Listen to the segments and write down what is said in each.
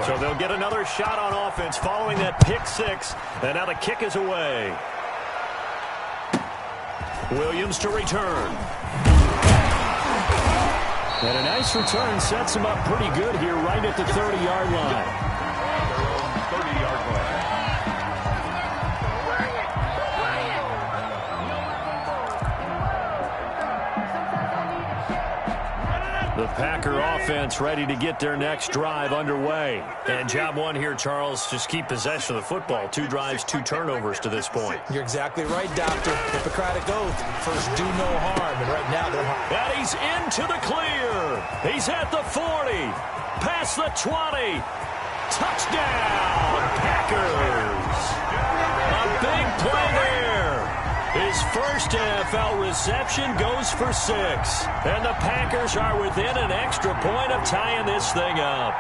So they'll get another shot on offense following that pick six. And now the kick is away. Williams to return. And a nice return sets him up pretty good here right at the 30-yard line. 30-yard line. The Packer offense ready to get their next drive underway. And job one here, Charles, just keep possession of the football. 2 drives, 2 turnovers to this point. You're exactly right, Doctor. Hippocratic oath. First, do no harm. And right now, they're harm. And he's into the clear. He's at the 40. Past the 20. Touchdown, Packers. A big play there. His first NFL reception goes for 6. And the Packers are within an extra point of tying this thing up.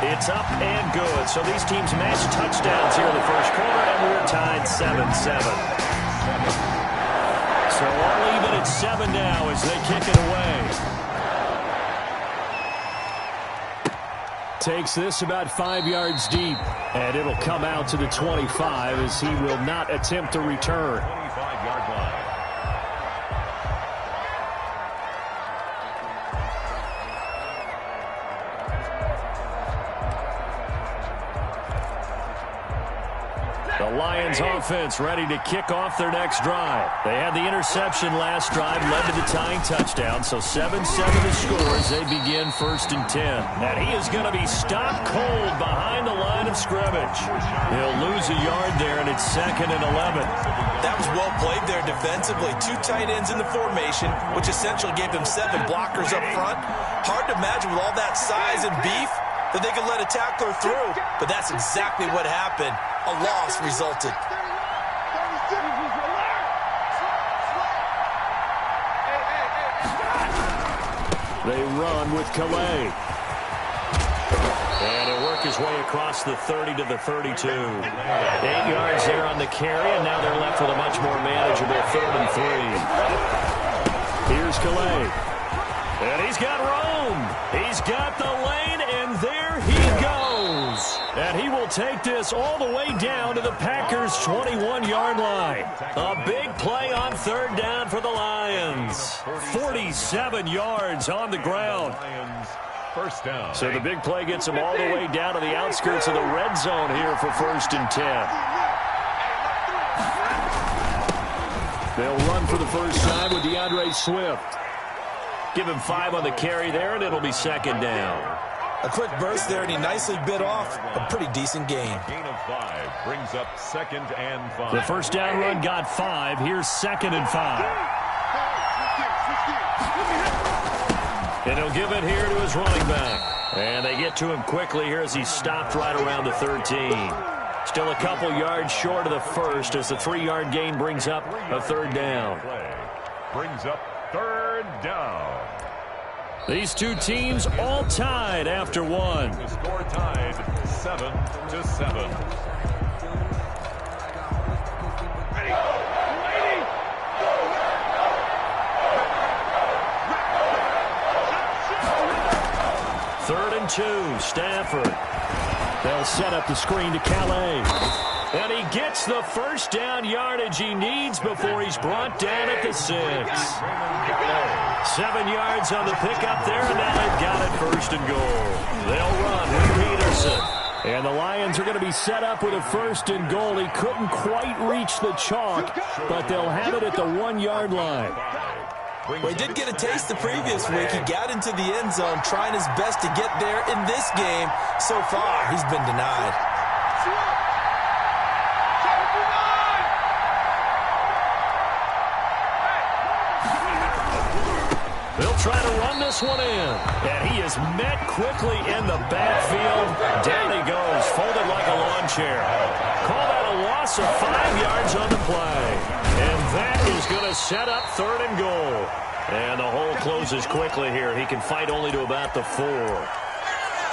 It's up and good. So these teams match touchdowns here in the first quarter, and we're tied 7-7. So all even at 7 now as they kick it away. Takes this about 5 yards deep, and it'll come out to the 25 as he will not attempt to return. 25-yard line. The Lions offense ready to kick off their next drive. They had the interception last drive, led to the tying touchdown, so 7-7 the score as they begin 1st and 10. And he is going to be stopped cold behind the line of scrimmage. He'll lose a yard there, and it's 2nd and 11. That was well played there defensively. 2 tight ends in the formation, which essentially gave them 7 blockers up front. Hard to imagine with all that size and beef that they could let a tackler through, but that's exactly what happened. A loss resulted. They run with Calais. And he'll work his way across the 30 to the 32. 8 yards there on the carry, and now they're left with a much more manageable 3rd and 3. Here's Calais. And he's got room. He's got the lane, and there he goes. And he will take this all the way down to the Packers' 21-yard line. A big play on 3rd down for the Lions. 47 yards on the ground. First down. So the big play gets them all the way down to the outskirts of the red zone here for 1st and 10. They'll run for the first time with DeAndre Swift. Give him 5 on the carry there, and it'll be 2nd down. A quick burst there, and he nicely bit off a pretty decent gain. Gain of 5 brings up 2nd and 5. The first down run got 5. Here's 2nd and 5. And he'll give it here to his running back. And they get to him quickly here as he's stopped right around the 13. Still a couple yards short of the first as the 3-yard gain brings up a 3rd down. Brings up 3rd down. These two teams all tied after 1. The score tied 7-7. Ready. 3rd and 2, Stafford. They'll set up the screen to Calais. And he gets the first down yardage he needs before he's brought down at the 6. 7 yards on the pickup there, and now they've got it 1st and goal. They'll run with Peterson. And the Lions are going to be set up with a 1st and goal. He couldn't quite reach the chalk, but they'll have it at the 1-yard line. Well, he did get a taste the previous week. He got into the end zone trying his best to get there in this game. So far, he's been denied. They'll try to run this one in. And he is met quickly in the backfield. Down he goes, folded like a lawn chair. Call that a loss of 5 yards on the play. And that is going to set up 3rd and goal. And the hole closes quickly here. He can fight only to about the 4.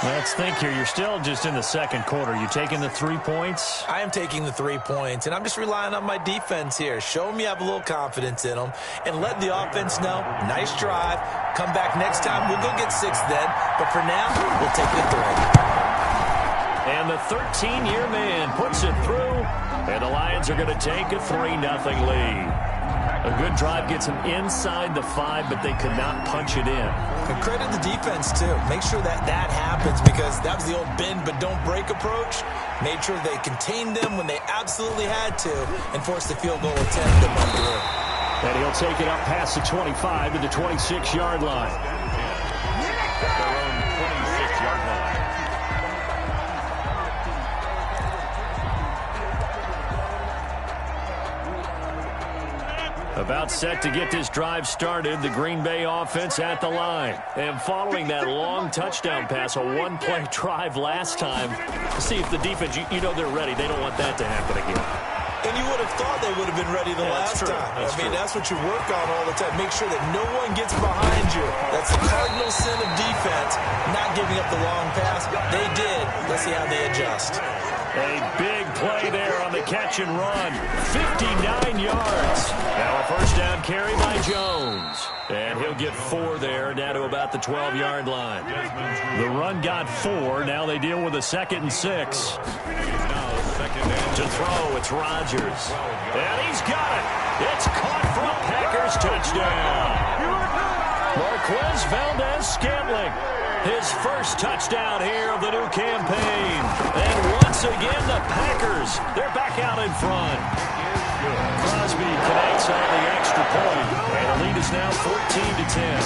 Let's think here. You're still just in the second quarter. You taking the 3 points? I am taking the 3 points, and I'm just relying on my defense here. Show them you have a little confidence in them, and let the offense know, nice drive. Come back next time. We'll go get 6 then, but for now, we'll take the 3. And the 13-year man puts it through, and the Lions are going to take a 3-0 lead. A good drive gets them inside the 5, but they could not punch it in. And credit the defense, too. Make sure that happens, because that was the old bend but don't break approach. Made sure they contained them when they absolutely had to and forced the field goal attempt that went through. And he'll take it up past the 25 to the 26-yard line. Their own 26-yard line. About set to get this drive started, the Green Bay offense at the line. And following that long touchdown pass, a one-play drive last time, to see if the defense, you know they're ready. They don't want that to happen again. And you would have thought they would have been ready the last time. That's what you work on all the time. Make sure that no one gets behind you. That's the cardinal sin of defense, not giving up the long pass. They did. Let's see how they adjust. A big play there on the catch and run. 59 yards. Now a first down carry by Jones. And he'll get 4 there, down to about the 12-yard line. The run got 4. Now they deal with a 2nd and 6. To throw, it's Rodgers. And he's got it. It's caught for a Packers touchdown. Marquez Valdez-Scantling. His first touchdown here of the new campaign. And once again, the Packers, they're back out in front. Crosby connects on the extra point. And the lead is now 14-10.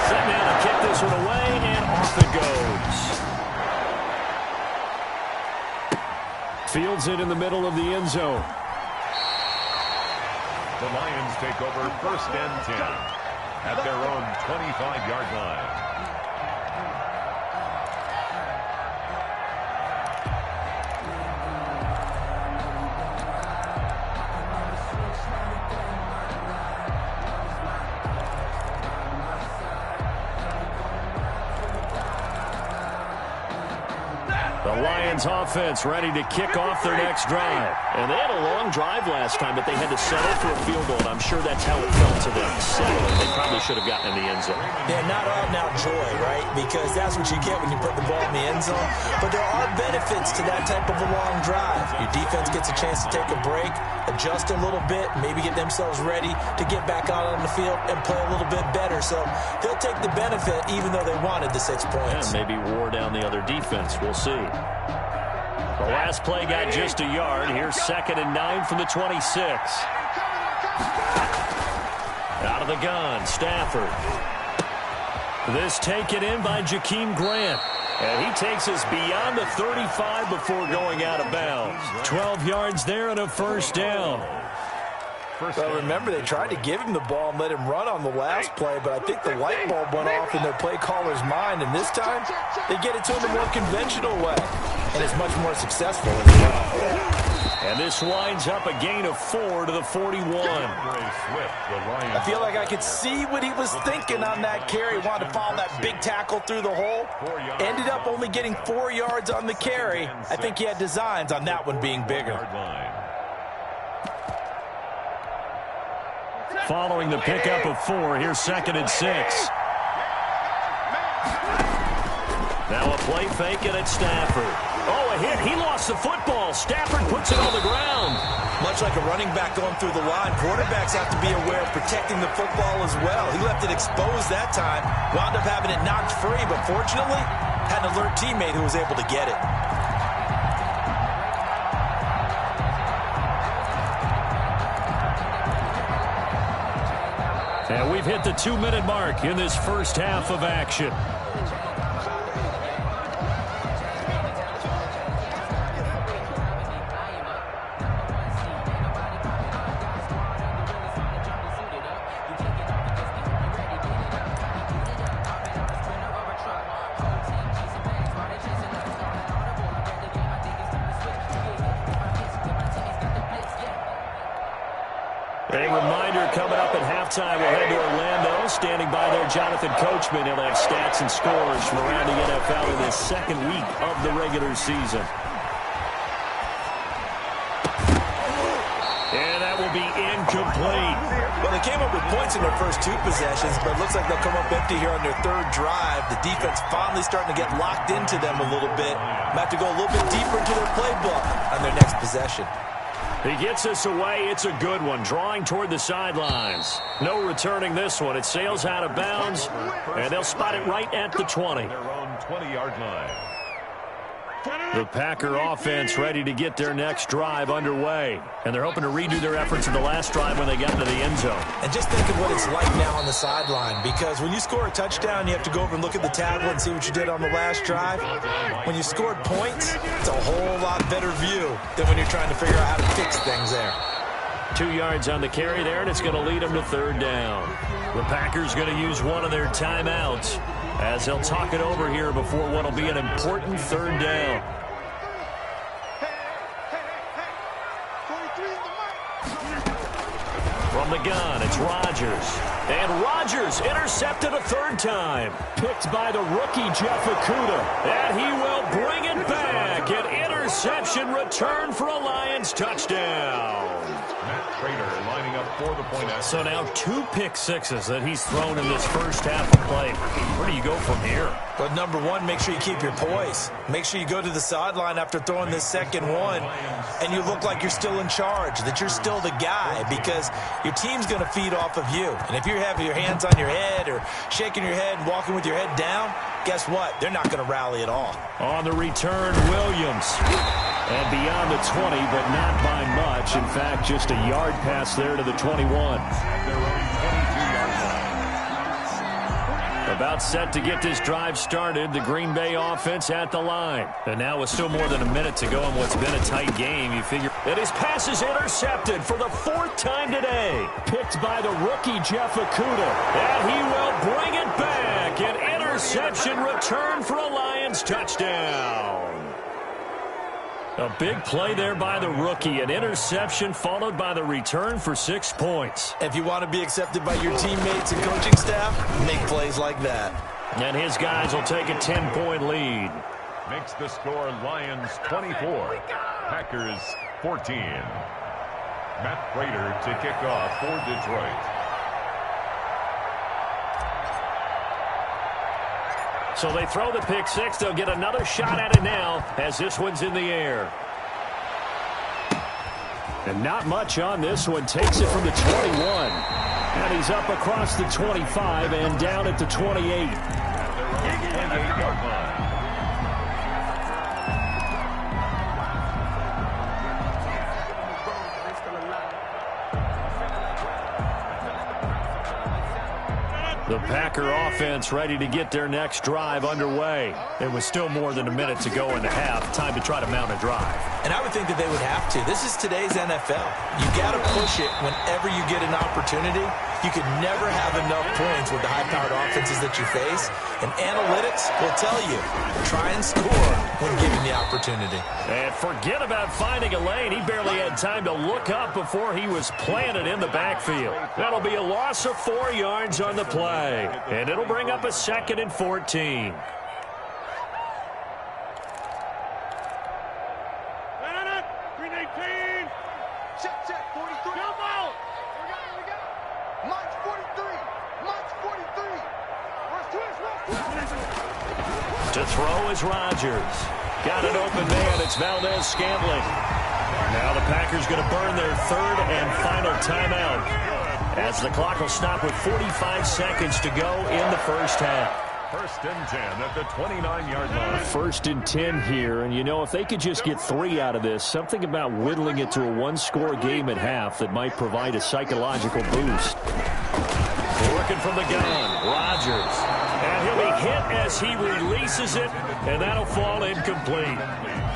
Set now to kick this one away, and off it goes. Fields it in the middle of the end zone. The Lions take over 1st and 10 at their own 25-yard line. The Lions offense ready to kick off their next drive. And they had a long drive last time, but they had to settle for a field goal. And I'm sure that's how it felt to them. Settle. They probably should have gotten in the end zone. Yeah, not out-and-out joy, right? Because that's what you get when you put the ball in the end zone. But there are benefits to that type of a long drive. Your defense gets a chance to take a break, adjust a little bit, maybe get themselves ready to get back out on the field and play a little bit better. So they'll take the benefit even though they wanted the 6 points. Yeah, maybe wore down the other defense. We'll see. The last play got just a yard. Here's 2nd and 9 from the 26. Out of the gun, Stafford. This taken in by Jakeem Grant. And he takes us beyond the 35 before going out of bounds. 12 yards there and a first down. Well, remember, they tried to give him the ball and let him run on the last play, but I think the light bulb went off in their play caller's mind, and this time they get it to him the more conventional way, and it's much more successful as well. And this winds up a gain of 4 to the 41. I feel like I could see what he was thinking on that carry. Wanted to follow that big tackle through the hole. Ended up only getting 4 yards on the carry. I think he had designs on that one being bigger. Following the pickup of 4, here's 2nd and 6. Now a play fake and it's Stafford. Oh, a hit. He lost the football. Stafford puts it on the ground. Much like a running back going through the line, quarterbacks have to be aware of protecting the football as well. He left it exposed that time. Wound up having it knocked free, but fortunately, had an alert teammate who was able to get it. And we've hit the 2-minute mark in this first half of action. A reminder coming up at halftime, we'll head to Orlando. Now standing by there, Jonathan Coachman. He'll have stats and scores from around the NFL in his second week of the regular season. And that will be incomplete. Well, they came up with points in their first 2 possessions, but it looks like they'll come up empty here on their 3rd drive. The defense finally starting to get locked into them a little bit. Might have to go a little bit deeper into their playbook on their next possession. He gets us away. It's a good one. Drawing toward the sidelines. No returning this one. It sails out of bounds, and they'll spot it right at the 20. Their own 20-yard line. The Packer offense ready to get their next drive underway. And they're hoping to redo their efforts in the last drive when they got into the end zone. And just think of what it's like now on the sideline, because when you score a touchdown, you have to go over and look at the tablet and see what you did on the last drive. When you scored points, it's a whole lot better view than when you're trying to figure out how to fix things there. 2 yards on the carry there, and it's going to lead them to 3rd down. The Packers going to use one of their timeouts as they'll talk it over here before what will be an important 3rd down. From the gun, it's Rodgers. And Rodgers intercepted a 3rd time. Picked by the rookie, Jeff Okudah. And he will bring it back. An interception return for a Lions touchdown. Matt Prater lining up for the point after. So now 2 pick sixes that he's thrown in this first half of play. Where do you go from here? But number 1, make sure you keep your poise. Make sure you go to the sideline after throwing this second one, and you look like you're still in charge, that you're still the guy, because your team's going to feed off of you. And if you're having your hands on your head or shaking your head and walking with your head down, guess what? They're not going to rally at all. On the return, Williams. And beyond the 20, but not by much. In fact, just a yard pass there to the 21. About set to get this drive started, the Green Bay offense at the line. And now with still more than a minute to go in what's been a tight game, you figure that his pass is intercepted for the 4th time today. Picked by the rookie, Jeff Okudah. And he will bring it back. An interception return for a Lions touchdown. A big play there by the rookie. An interception followed by the return for 6 points. If you want to be accepted by your teammates and coaching staff, make plays like that. And his guys will take a 10-point lead. Makes the score Lions 24, Packers 14. Matt Prater to kick off for Detroit. So they throw the pick six. They'll get another shot at it now as this one's in the air. And not much on this one. Takes it from the 21. And he's up across the 25 and down at the 28. The Packer offense ready to get their next drive underway. There was still more than a minute to go in the half. Time to try to mount a drive. And I would think that they would have to. This is today's NFL. You got to push it whenever you get an opportunity. You could never have enough points with the high-powered offenses that you face. And analytics will tell you, try and score when given the opportunity. And forget about finding a lane. He barely had time to look up before he was planted in the backfield. That'll be a loss of 4 yards on the play. And it'll bring up a 2nd and 14. To throw is Rodgers. Got an open man. It's Valdez-Scantling. Now the Packers going to burn their 3rd and final timeout, as the clock will stop with 45 seconds to go in the first half. 1st and 10 at the 29-yard line. 1st and 10 here, and you know, if they could just get 3 out of this, something about whittling it to a 1-score game at half that might provide a psychological boost. Working from the gun, Rodgers. And he'll be hit as he releases it, and that'll fall incomplete.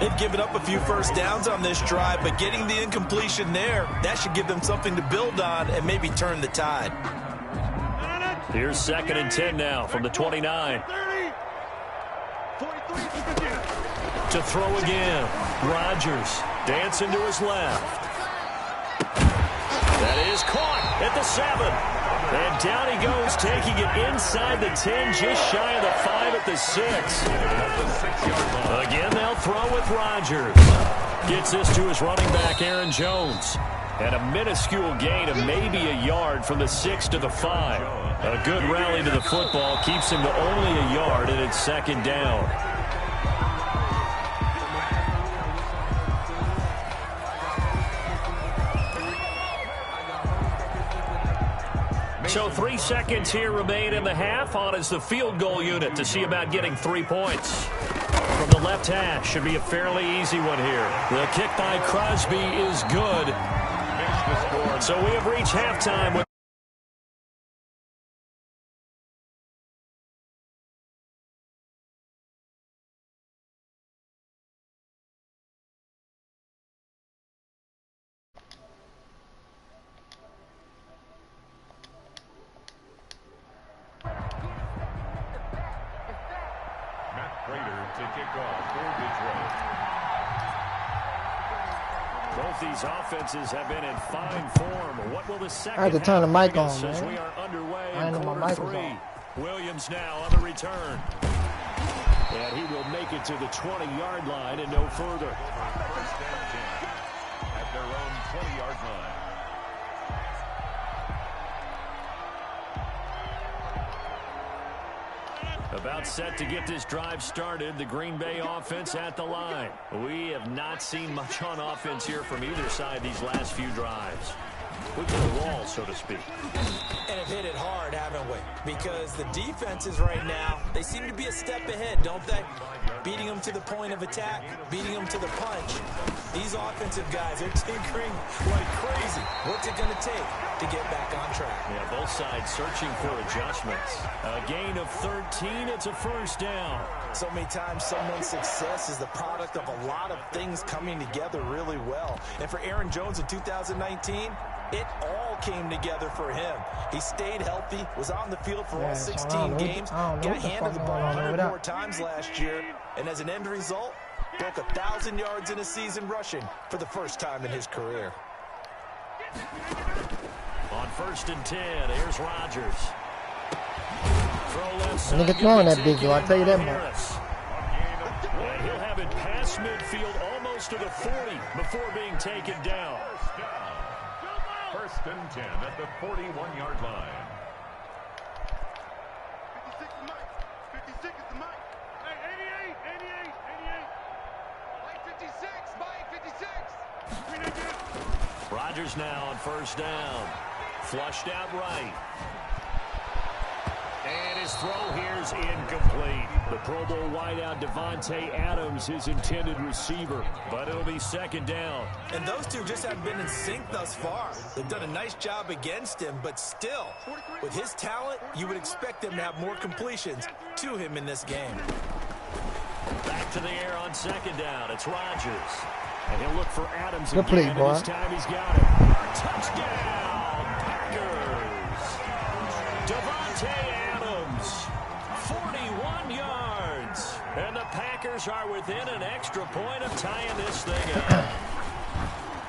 They've given up a few first downs on this drive, but getting the incompletion there, that should give them something to build on and maybe turn the tide. Here's 2nd and 10 now from the 29. To throw again. Rodgers dancing to his left. That is caught at the 7. And down he goes, taking it inside the 10, just shy of the 5 at the 6. Again, they'll throw with Rodgers. Gets this to his running back, Aaron Jones. And a minuscule gain of maybe a yard from the 6 to the 5. A good rally to the football keeps him to only a yard, and it's second down. So 3 seconds here remain in the half. On is the field goal unit to see about getting 3 points. From the left hash, should be a fairly easy one here. The kick by Crosby is good. So we have reached halftime with these offenses have been in fine form. What will the second I had to turn the mic on, as man. we are underway I in know my quarter mic was 3. on. Williams now on the return. And he will make it to the 20-yard line and no further. First and 10 at their own 20-yard line. About set to get this drive started. The Green Bay offense at the line. We have not seen much on offense here from either side these last few drives. We've hit a wall, so to speak. And have hit it hard, haven't we? Because the defenses right now, they seem to be a step ahead, don't they? Beating them to the point of attack, beating them to the punch. These offensive guys are tinkering like crazy. What's it going to take to get back on track? Yeah, both sides searching for adjustments. A gain of 13, it's a first down. So many times someone's success is the product of a lot of things coming together really well. And for Aaron Jones in 2019, it all came together for him. He stayed healthy, was on the field for all 16 games, got handed the ball 100 more times last year, and as an end result, broke 1,000 yards in a season rushing for the first time in his career. On first and 10, here's Rodgers. Throw left side. Nigga throwing that big though, I'll tell you that much. And he'll have it past midfield almost to the 40 before being taken down. First and 10 at the 41-yard line. 56 is Mike. 56 is the Mike. Hey, 88. Mike 56. Mike 56. Rodgers now on first down. Flushed out right. And his throw here is incomplete. The Pro Bowl wideout Devontae Adams, his intended receiver. But it'll be second down. And those two just haven't been in sync thus far. They've done a nice job against him, but still, with his talent, you would expect them to have more completions to him in this game. Back to the air on second down. It's Rodgers. And he'll look for Adams Good play, again. boy. And this time he's got it. Touchdown, Packers. Devontae Adams, 41 yards. And the Packers are within an extra point of tying this thing up.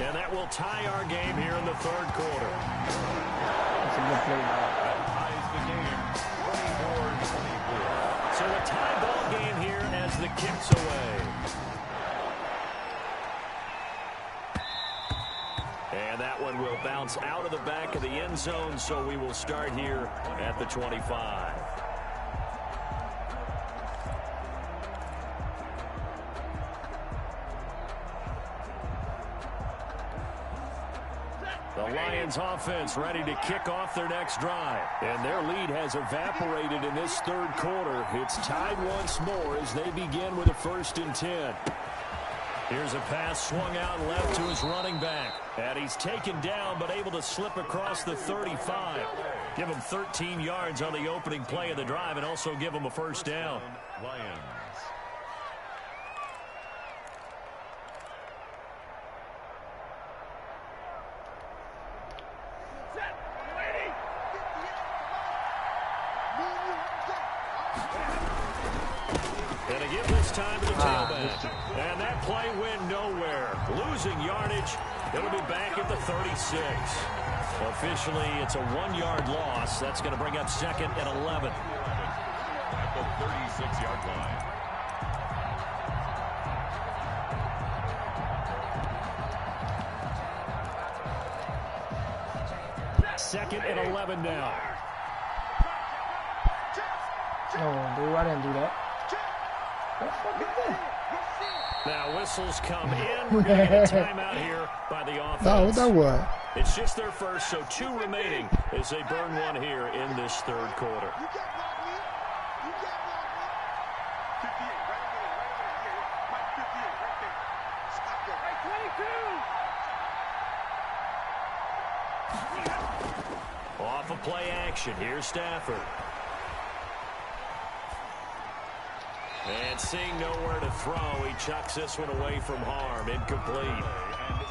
And that will tie our game here in the third quarter. That's a good play, That ties the game 24-24. So a tie ball game here as the kick's away. And that one will bounce out of the back of the end zone, so we will start here at the 25. The Lions offense ready to kick off their next drive. And their lead has evaporated in this third quarter. It's tied once more as they begin with a first and 10. Here's a pass swung out left to his running back. And he's taken down but able to slip across the 35. Give him 13 yards on the opening play of the drive and also give him a first down. Lions. And a give this time to the tailback. And that play went nowhere. Losing yardage. It'll be back at the 36. Officially, it's a 1-yard loss. That's going to bring up 2nd and 11. At the 36-yard line. 2nd and 11 now. Oh, dude, I didn't do that. Now whistles come in. We're going to get a timeout here by the offense. No, what that was? It's just their first, so 2 remaining as they burn 1 here in this 3rd quarter. You can't block me. You can't block me. 58, right there. Mike, 58, right there. Stop that. Right, 22. Off of play action. Here's Stafford. And seeing nowhere to throw, he chucks this one away from harm. Incomplete.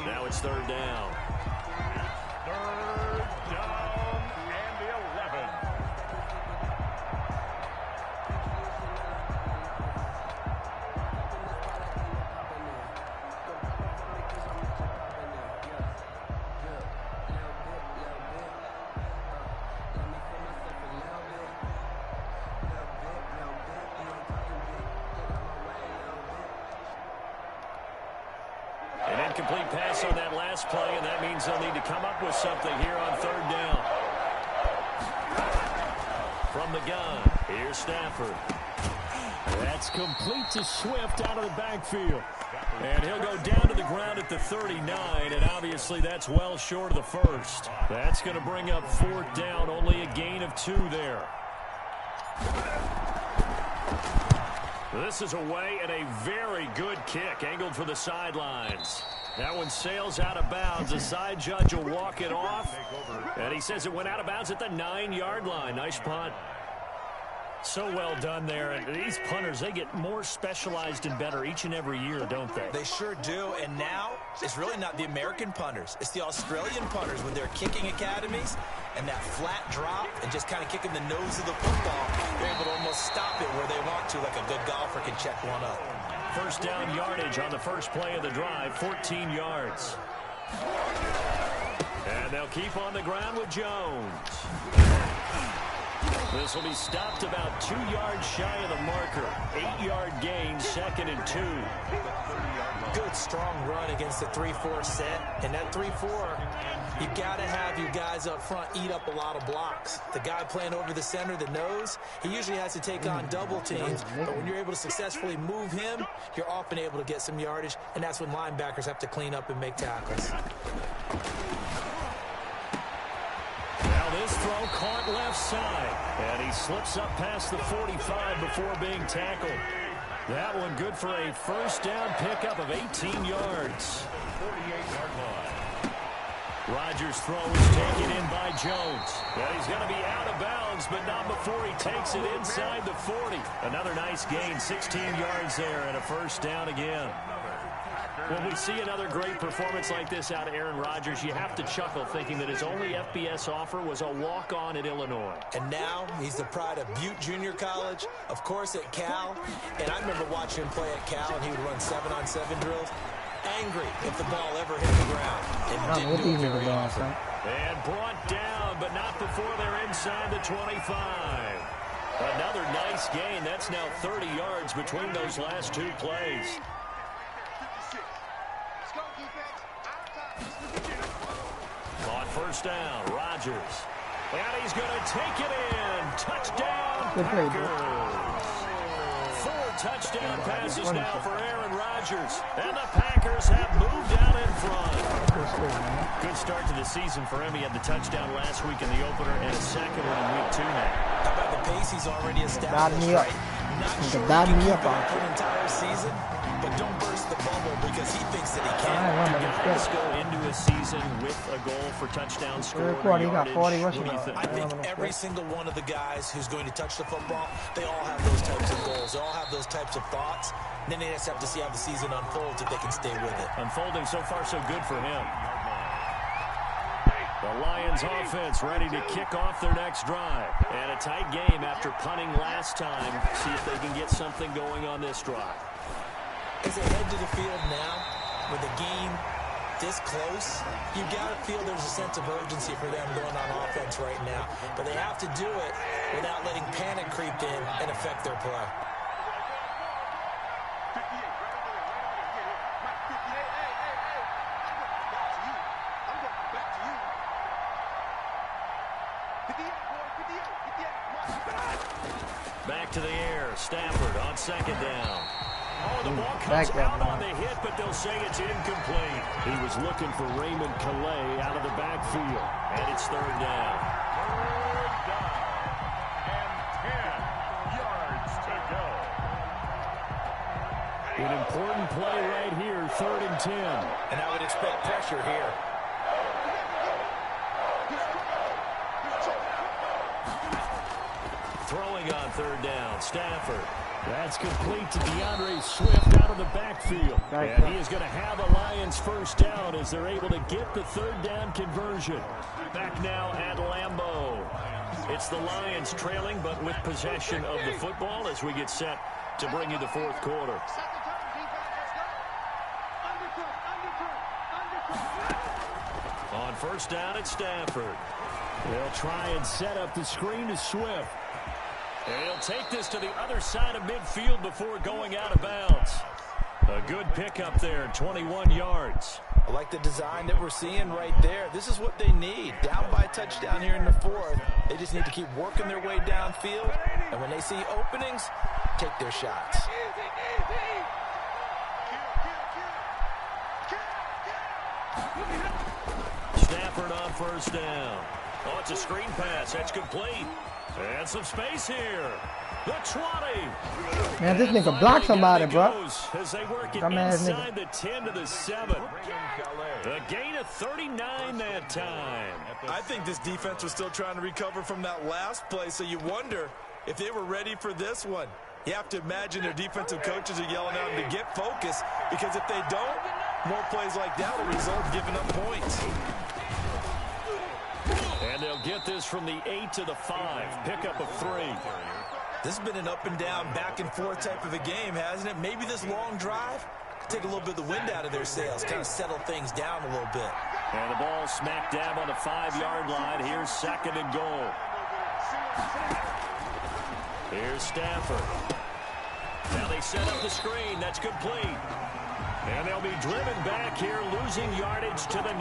Now it's 3rd down. 3rd down and 11. Incomplete pass on that last play, and that means they'll need to come up with something here on 3rd down. From the gun, here's Stafford. That's complete to Swift out of the backfield. And he'll go down to the ground at the 39, and obviously that's well short of the first. That's going to bring up 4th down, only a gain of 2 there. This is away and a very good kick, angled for the sidelines. That one sails out of bounds. The side judge will walk it off, and he says it went out of bounds at the 9-yard line. Nice punt. So well done there. And these punters, they get more specialized and better each and every year, don't they? They sure do. And now it's really not the American punters. It's the Australian punters with their kicking academies and that flat drop and just kind of kicking the nose of the football. They're able to almost stop it where they want to, like a good golfer can check one up. 1st down yardage on the first play of the drive, 14 yards. And they'll keep on the ground with Jones. This will be stopped about 2 yards shy of the marker. 8-yard gain, 2nd and 2. Good, strong run against the 3-4 set. And that 3-4, you got to have your guys up front eat up a lot of blocks. The guy playing over the center, the nose, he usually has to take on double teams. But when you're able to successfully move him, you're often able to get some yardage. And that's when linebackers have to clean up and make tackles. This throw caught left side, and he slips up past the 45 before being tackled. That one good for a 1st down pickup of 18 yards. 48-yard line. Rodgers' throw is taken in by Jones. Well, he's going to be out of bounds, but not before he takes it inside the 40. Another nice gain, 16 yards there, and a 1st down again. When we see another great performance like this out of Aaron Rodgers, you have to chuckle thinking that his only FBS offer was a walk-on at Illinois. And now he's the pride of Butte Junior College, of course at Cal. And I remember watching him play at Cal, and he would run 7-on-7 drills. Angry if the ball ever hit the ground. And didn't do it very often. And brought down, but not before they're inside the 25. Another nice gain. That's now 30 yards between those last 2 plays. On 1st down, Rodgers. And he's going to take it in. Touchdown, Packers. 4 touchdown passes now for Aaron Rodgers. And the Packers have moved out in front. Good start to the season for him. He had the touchdown last week in the opener and a 2nd one in week 2 now. How about the pace he's already established, right? Not sure he can keep it up for an entire season, but don't burst the bubble because he thinks that he can. Guys go into a season with a goal for touchdown score. I think every single one of the guys who's going to touch the football, they all have those types of goals. They all have those types of thoughts. And then they just have to see how the season unfolds if they can stay with it. Unfolding so far so good for him. The Lions offense ready to kick off their next drive. And a tight game after punting last time. See if they can get something going on this drive. As they head to the field now with a gain this close, you got to feel there's a sense of urgency for them going on offense right now. But they have to do it without letting panic creep in and affect their play. 58, right over there. Mike, 58. Hey. I'm going back to you. 58, boy, 58. Back to the air. Stafford on second down. Oh, the ball comes out on the hit, but they'll say it's incomplete. He was looking for Raymond Calais out of the backfield. And it's third down. Third down. And 10 yards to go. An important play right here, 3rd and 10. And I would expect pressure here. Throwing on third down, Stafford. That's complete to DeAndre Swift out of the backfield. And he is going to have a Lions first down as they're able to get the third down conversion. Back now at Lambeau. It's the Lions trailing, but with possession of the football as we get set to bring you the fourth quarter. On first down, it's Stafford. They'll try and set up the screen to Swift. And he'll take this to the other side of midfield before going out of bounds. A good pickup there, 21 yards. I like the design that we're seeing right there. This is what they need. Down by a touchdown here in the fourth. They just need to keep working their way downfield. And when they see openings, take their shots. Stafford on first down. Oh, it's a screen pass. That's complete. And some space here. The 20. Man, this nigga blocked somebody, bro. As they work it Dumbass inside the 10 to the 7. A gain of 39 that time. I think this defense was still trying to recover from that last play, so you wonder if they were ready for this one. You have to imagine their defensive coaches are yelling at them to get focused, because if they don't, more plays like that will result in giving up points. And they'll get this from the 8 to the 5. Pickup of 3. This has been an up and down, back and forth type of a game, hasn't it? Maybe this long drive could take a little bit of the wind out of their sails, kind of settle things down a little bit. And the ball smack dab on the 5-yard line. Here's 2nd and goal. Here's Stafford. Now they set up the screen. That's complete. And they'll be driven back here, losing yardage to the 9.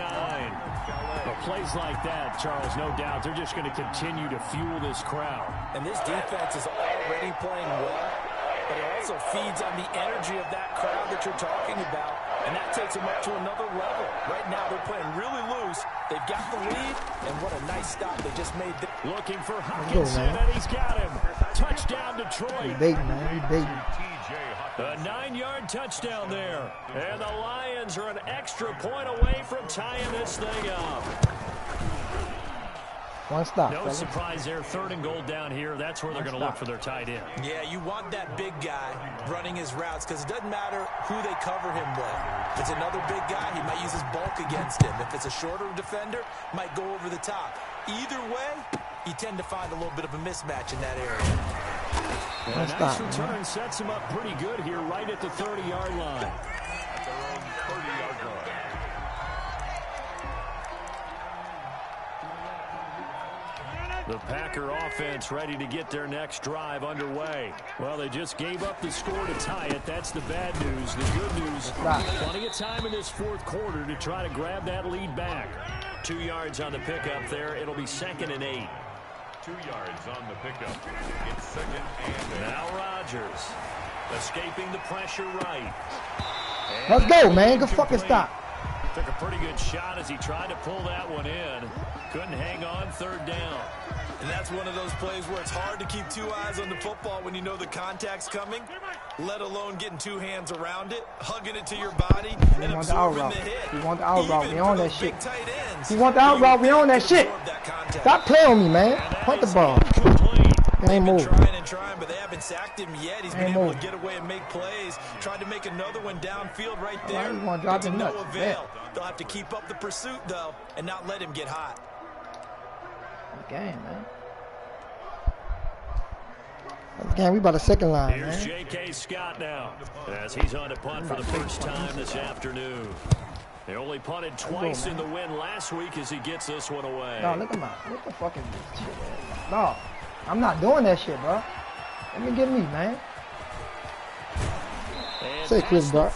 Well, plays like that, Charles, no doubt, they're just going to continue to fuel this crowd. And this defense is already playing well, but it also feeds on the energy of that crowd that you're talking about, and that takes them up to another level. Right now, they're playing really loose. They've got the lead, and what a nice stop they just made. Looking for Hopkinson, and he's got him. Touchdown, Detroit. He's baiting, man. He's baiting. A 9-yard touchdown there. And the Lions are an extra point away from tying this thing up. One stop. No fella. surprise there. 3rd and goal down here. That's where they're going to look for their tight end. Yeah, you want that big guy running his routes, because it doesn't matter who they cover him with. If it's another big guy, he might use his bulk against him. If it's a shorter defender, might go over the top. Either way, you tend to find a little bit of a mismatch in that area. And a nice return sets him up pretty good here right at the 30-yard line. At their own 30-yard line. The Packer offense ready to get their next drive underway. Well, they just gave up the score to tie it. That's the bad news. The good news, plenty of time in this fourth quarter to try to grab that lead back. 2 yards on the pickup there. It'll be 2nd and 8. 2 yards on the pickup. It's 2nd and 8. Now Rodgers escaping the pressure right. And Let's go, man. Good fucking stop. Took a pretty good shot as he tried to pull that one in. Couldn't hang on, 3rd down. And that's one of those plays where it's hard to keep 2 eyes on the football when you know the contact's coming, let alone getting 2 hands around it, hugging it to your body, and absorbing the hit. You want the out route. We on that shit. Ends, you want the out route. We on that shit. Stop playing with me, man. Punt the ball. They ain't moving. Trying, but they haven't sacked him yet. He's been able to get away and make plays. Tried to make another one downfield right there. To no avail. They'll have to keep up the pursuit, though, and not let him get hot. Game, man. Again, we about a second line, Here's man. J.K. Scott now as he's on to punt for the first time this afternoon. They only punted twice in the win last week as he gets this one away. No, look at my. What the fuck is this shit? No, I'm not doing that shit, bro. Let me get me, man. And Say, Chris, bro.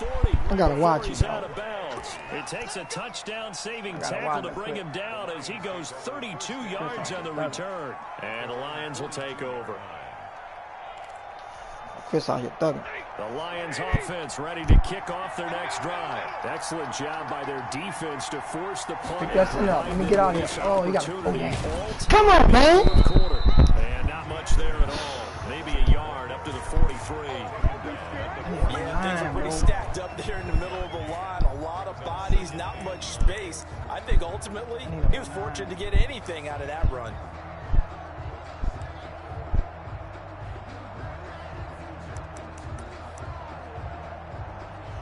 I gotta watch you, He's bro. out of bounds. It takes a touchdown-saving tackle to bring him down as he goes 32 yards on the return. And the Lions will take over. Chris out here thugging. The Lions offense ready to kick off their next drive. Excellent job by their defense to force the punt. Pick that shit up. Let me get out here. Oh, you got it. Come on, man. And not much there at all. Maybe a yard up to the 43. Yeah, things are pretty stacked up there in the middle of the line. A lot of bodies, not much space. I think ultimately he was fortunate to get anything out of that run.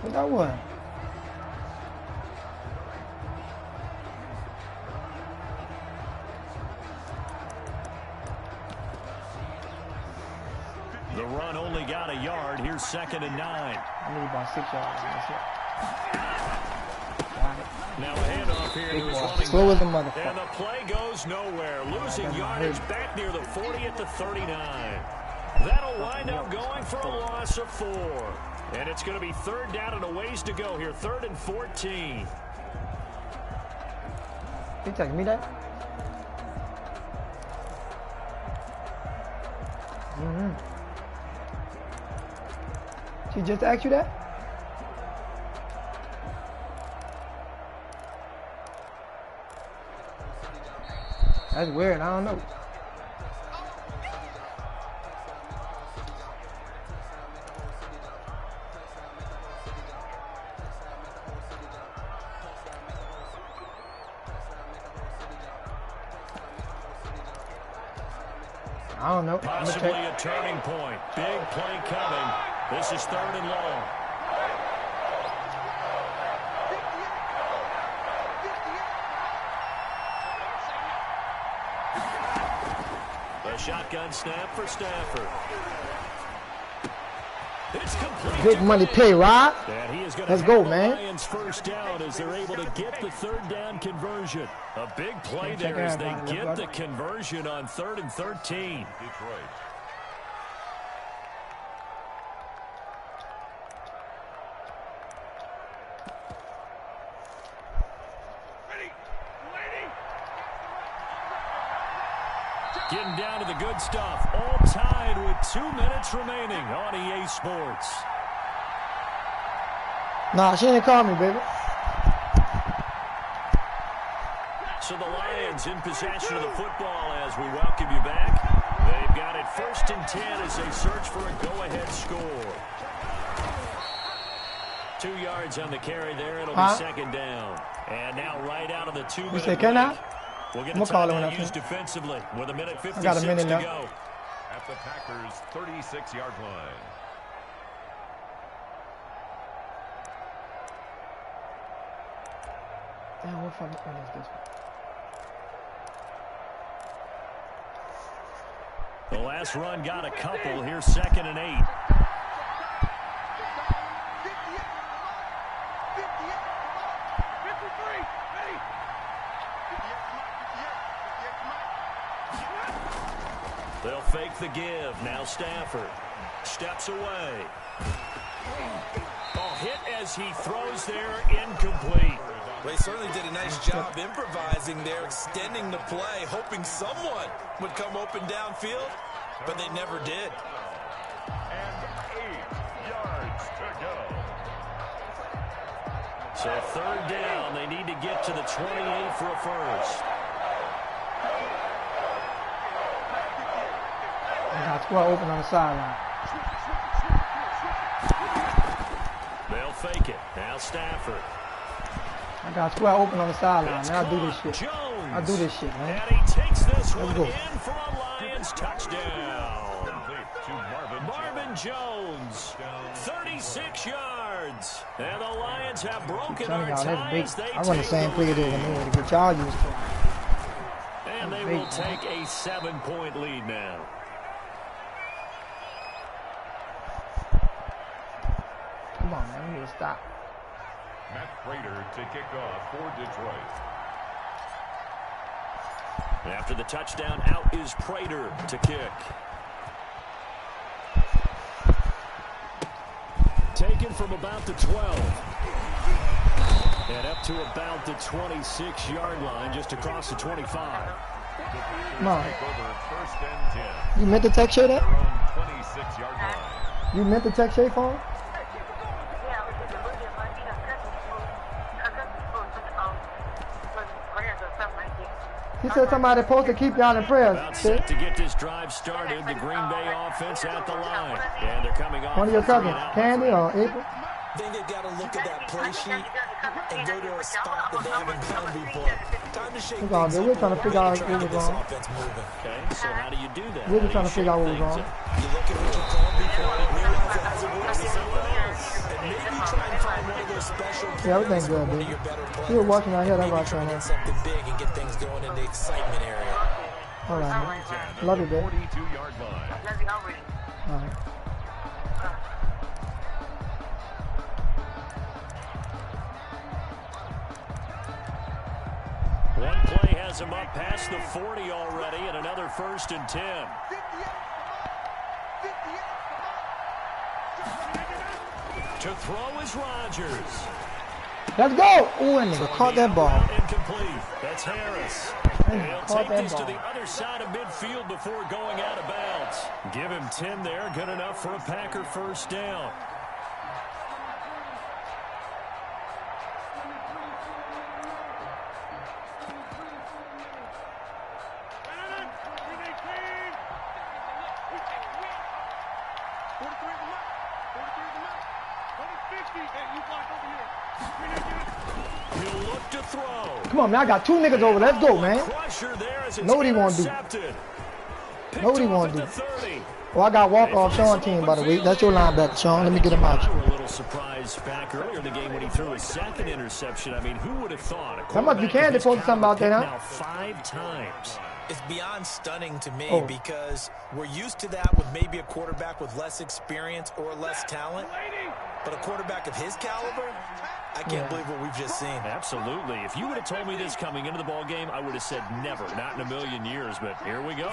What that was? The run only got a yard. Here's 2nd and 9. I need about 6 yards. That's it. Now a handoff here to his running Slow as a back. motherfucker. And the play goes nowhere. Losing yardage back near the 40 at the 39. That'll wind up going for a loss of 4. And it's going to be 3rd down and a ways to go here. 3rd and 14. You taking me that? She just asked you that? That's weird. I don't know. I don't know. Possibly a turning point. Big play coming. This is 3rd and long. A shotgun snap for Stafford. It's complete. Big money pay, Rod. And he is going Let's to go, have the man. Lions first down as they're able to get the 3rd down conversion. A big play there as they get the conversion on 3rd and 13. Detroit. Getting down to the good stuff. All tied with 2 minutes remaining on EA Sports. Nah, she ain't call me, baby. So the Lions in possession of the football as we welcome you back. They've got it 1st and 10 as they search for a go-ahead score. 2 yards on the carry there. It'll be 2nd down. And now right out of the 2 minute. You say, can I? We'll get I'm a gonna call it when I timeout used finish. defensively with 1:56 I got a minute to left. go. At the Packers' 36-yard line. Damn, what fucking one is this one? The last run got a couple. Here's 2nd and 8. They'll fake the give. Now Stafford steps away. Oh, hit as he throws there, incomplete. Well, he certainly did a nice job improvising there, extending the play, hoping someone would come open downfield, but they never did. And 8 yards to go. So 3rd down, they need to get to the 28 for a first. I got square open on the sideline. They'll fake it. Now Stafford. I got square open on the sideline. It's Man, I do this caught. shit. Jones. I do this shit, man. And he takes this one go. in for a Lions touchdown. Complete to Marvin Jones, 36 yards. And the Lions have broken Son our of y'all, ties. that's big. They I run the take same play as lead. anyway to get y'all used to. And they will take a 7-point lead now. Come on, man. We need to stop. Matt Prater to kick off for Detroit. After the touchdown, out is Prater to kick. Taken from about the 12. And up to about the 26-yard line, just across the 25. Come on. First and 10. You meant to text Shay that? Their own 26-yard line. You meant to text Shay for him? He said somebody supposed to keep y'all in prayers. About set to get this drive started. The Green Bay offense at the line. And they're coming off. One of your cousins, Candy or April? I think they've got to look at that play sheet and go to a spot that they haven't done before. Time to shake We're trying to figure out what was wrong. Okay, so how do you do that? We're just trying to figure out what was wrong. You look at what you've done before and realize it hasn't worked for someone else. And maybe try and find one of those special players. Yeah, everything's good, dude. She was watching right here, that's why I trying trying to to. get something big and get things going in the excitement area. All right, man. Love you, babe. 42-yard line. All right. One play has him up past the 40 already, and another 1st and 10. To throw is Rodgers. Let's go! Ooh, and nigga caught that ball. Incomplete. That's Harris. And he'll Caught take that this to ball. the other side of midfield before going out of bounds. Give him 10 there. Good enough for a Packer first down. He'll look to throw. Come on, man. I got two niggas over. Let's go, man. Crusher there as it's Know what he wanna do. intercepted. Know what he Picked off wanna at do. the 30. Oh, I got walk-off Sean team, by the way. That's your linebacker, Sean. Let me get him out. We were a little surprised back earlier in the game when he threw his second interception. I mean, who would have thought? How much you can deposit something about that, huh? Now 5 times. It's beyond stunning to me Oh. because we're used to that with maybe a quarterback with less experience or less talent. But a quarterback of his caliber, I can't believe what we've just seen. Absolutely. If you would have told me this coming into the ball game, I would have said never, not in a million years. But here we go.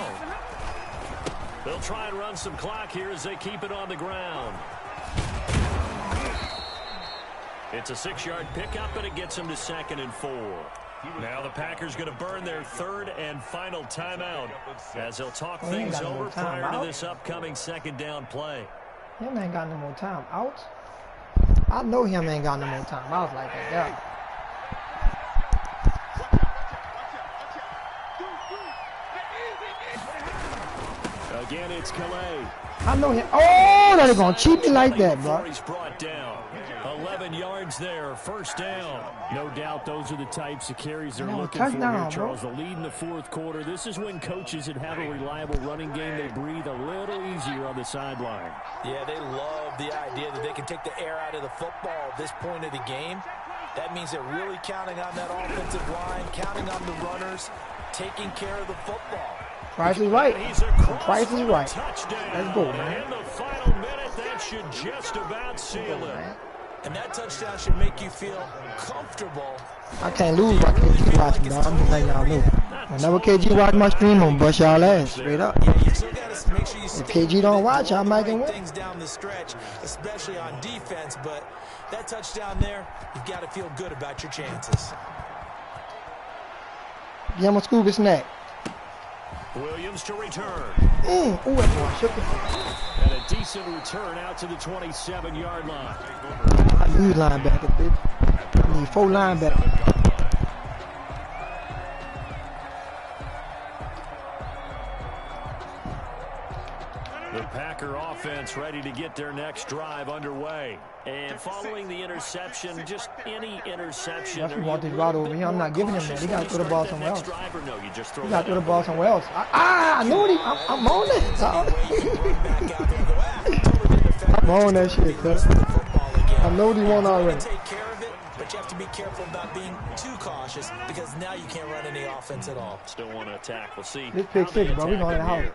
They'll try and run some clock here as they keep it on the ground. It's a 6-yard pickup, and it gets them to 2nd and 4. Now the Packers going to burn their 3rd and final timeout as they'll talk Oh, he ain't things got no over more prior to timeout. this upcoming 2nd down play. Him ain't got no more time out. I know him ain't got no more time out like that. Yeah. Again, it's Calais. I know him. Oh, they're going to cheat me like that, bro. He's brought down. 11 yards there, 1st down. No doubt those are the types of carries they're No, looking for touchdown, here, bro. Charles. The lead in the 4th quarter. This is when coaches that have a reliable running game, they breathe a little easier on the sideline. Yeah, they love the idea that they can take the air out of the football at this point of the game. That means they're really counting on that offensive line, counting on the runners, taking care of the football. Price is right. He's across Price is for a right. touchdown. Let's go, man. In the final minute, that should just about seal it. And that touchdown should make you feel comfortable. I can't lose by KG watching, dog. I'm just letting y'all know. Whenever KG watch my stream, I'm gonna bust y'all ass straight up. Yeah, you still got to make sure you If KG don't watch, I might get win. things down the stretch, especially on defense. But that touchdown there, you've got to feel good about your chances. Yeah, I'm gonna scoop his neck. Williams to return. Ooh, that boy shook it. And a decent return out to the 27-yard line. I need linebacker, bitch. I need 4 linebackers. The Packer offense ready to get their next drive underway. And following the interception, just any interception. That's who want this route over here. I'm not giving him that. He got to throw the ball somewhere else. No, you just throw He got to throw the it ball somewhere else. I knew it. I'm on it, dog. I'm on that shit, cuz. I know what he want already. Take care of it, but you have to be careful about being too cautious because now you can't run any offense at all. Still want to attack. We'll see. This pick 6, bro. We going to the house.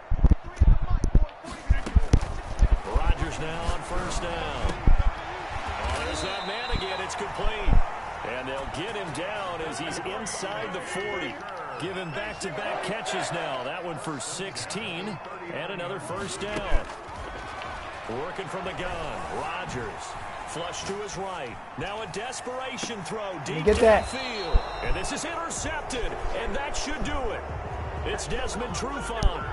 Rodgers now on 1st down. Oh, there's that man again. It's complete. And they'll get him down as he's inside the 40. Give him back-to-back catches now. That one for 16 and another first down. Working from the gun. Rodgers. Flush to his right. Now a desperation throw deep downfield. And this is intercepted. And that should do it. It's Desmond Trufant.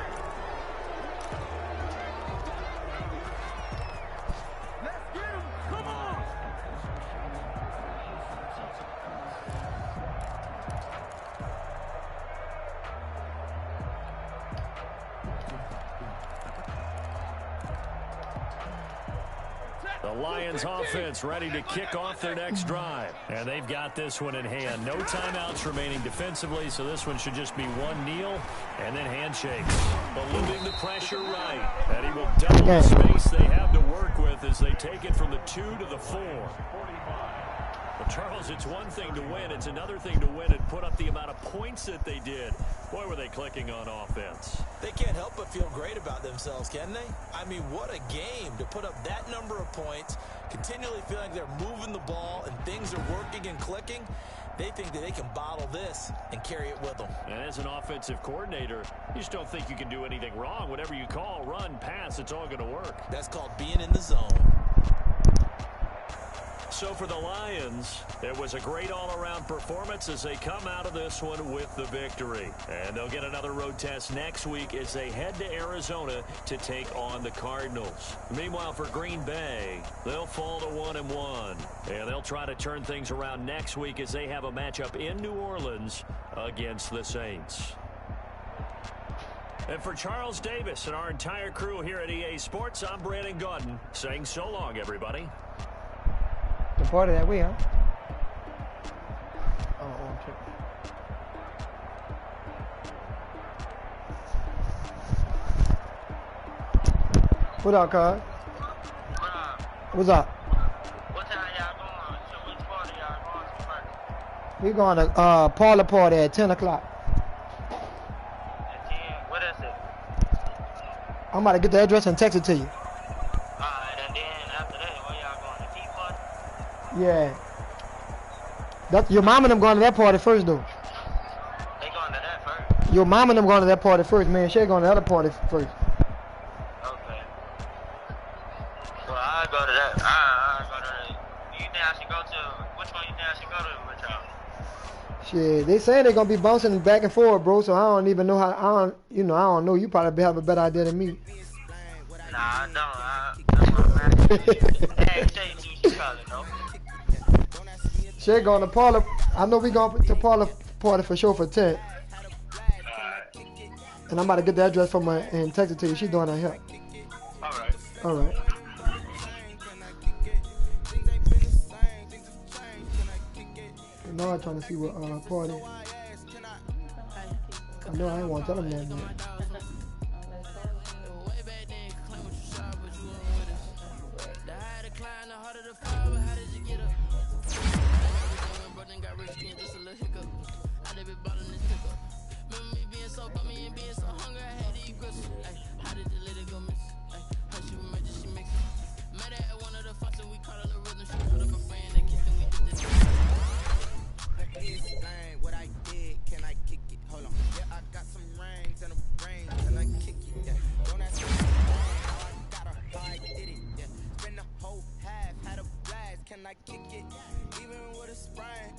The Lions offense ready to kick off their next drive. And they've got this one in hand. No timeouts remaining defensively, so this one should just be one kneel and then handshakes. Eluding the pressure right. And he will double the space they have to work with as they take it from the 2 to the 4. Well, Charles, it's one thing to win. It's another thing to win and put up the amount of points that they did. Boy, were they clicking on offense. They can't help but feel great about themselves, can they? I mean, what a game to put up that number of points, continually feeling like they're moving the ball and things are working and clicking. They think that they can bottle this and carry it with them. And as an offensive coordinator, you just don't think you can do anything wrong. Whatever you call, run, pass, it's all going to work. That's called being in the zone. So for the Lions, it was a great all-around performance as they come out of this one with the victory. And they'll get another road test next week as they head to Arizona to take on the Cardinals. Meanwhile, for Green Bay, they'll fall to 1-1. And they'll try to turn things around next week as they have a matchup in New Orleans against the Saints. And for Charles Davis and our entire crew here at EA Sports, I'm Brandon Gaudin saying so long, everybody. The part of that way, huh? Oh, okay. What up, cuz? What's up? What time y'all going? So which party y'all going to first? We going to parlor party at 10 o'clock. At 10? What is it? I'm about to get the address and text it to you. Alright, and then after that, where y'all going? The tea party? Yeah. That's your mom and them going to that party first, though. They going to that first? Your mom and them going to that party first, man. She going to the other party first. Okay. Well, I'll go to that. I'll go to that. You think I should go to, which one you think I should go to with y'all? Shit, they saying they're gonna be bouncing back and forth, bro. So I don't even know how. I don't know. You probably have a better idea than me. Nah, I don't. That's what I'm asking. Hey, Shay, she probably know. She going to parlor. I know we going to parlor party for sure for 10. And I'm about to get the address from her and text it to you. She doing her hair. Alright. All right. Now I'm trying to see what party. I know I ain't want to tell them that yet. Can I kick it? Even with a sprain,